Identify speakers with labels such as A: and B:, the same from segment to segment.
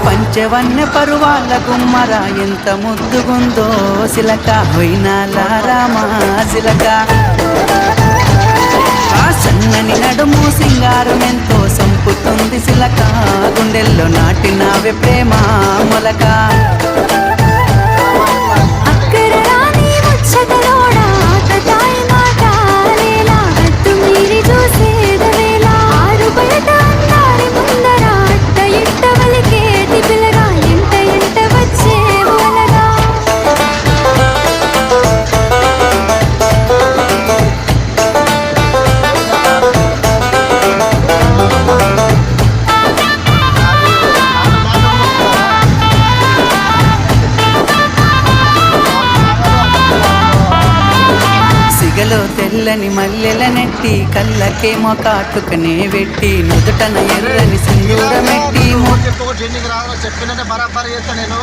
A: పంచవన్య పరువాల గుమ్మర ఎంత ముద్దుగుందో సిలక హొయినాల రామా సిలక ఆ సన్నని నడుము సింగారం ఎంతో సంపుతుంది సిలక గుండెల్లో నాటినావే ప్రేమ మొలక తెల్లని మల్లెల నెట్టి కళ్ళకేమో కాటుకనే వెట్టి నుదుటన ఎర్రని సింధూరమెట్టి
B: చెప్పినట్టే బరాబర్ చేస్తా నేను.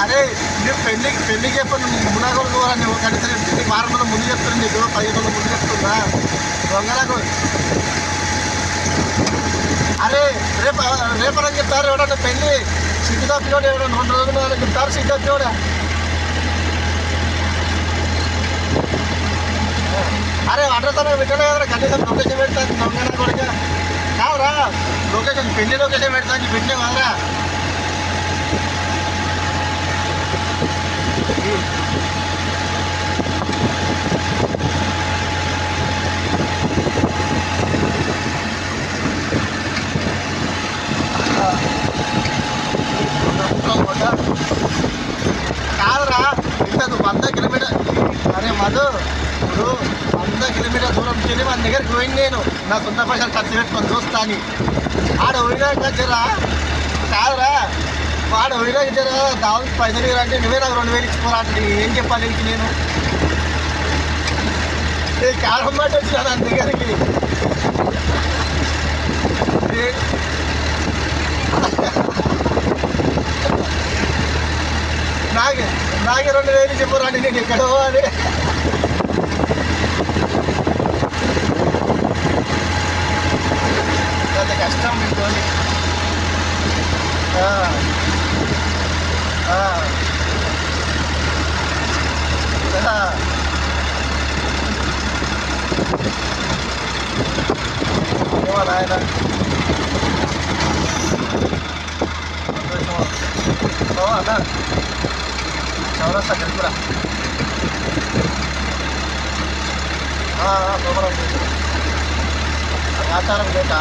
B: అరే నువ్వు పెళ్ళికి ఎప్పుడు మునాగోలు పోవాలా నువ్వు కనీసం పెళ్ళికి వారం రోజులు ముందు చెప్తున్నా, నీకు 10 రోజులు ముందు చెప్తుందా దొంగలకు. అరే రేపని చెప్తారు ఎవడన్నా పెళ్ళి సిగ్గు తప్పినోడు ఎవడన్నా 2 రోజులు చెప్తారు సిగ్గు తప్పినోడా. అరే అడ్రస్ పెట్టలే కదా కనీసం లొకేషన్ పెడతాను దొంగన కొడుక కాదురా. లొకేషన్ పెళ్లి లొకేషన్ పెడతాను పెట్టినా కదరా. కాదురా ఇంత 100 కిలోమీటర్. అరే మధు ఇప్పుడు 100 కిలోమీటర్ దూరం తిని మన దగ్గరికి పోయింది నేను నా సొంత పైసలు ఖర్చు పెట్టుకొని చూస్తా అని. ఆడ పోయినాక జరా కాదురా వాడు పోయినాక జరా దావుకి పైసలు అంటే నువ్వే నాకు 2000 ఇచ్చిపోరా అంటే ఏం చెప్పాలి నీకు నేను. కారం మాట వచ్చినా నా దగ్గరికి నాకే 2000 ఇచ్చిపోరా అంటే నేను ఎక్కడో అని. కష్టం మీకు నాయన అన్న చౌరస్తా గెలుపురా సోమరం ఆచారం లేక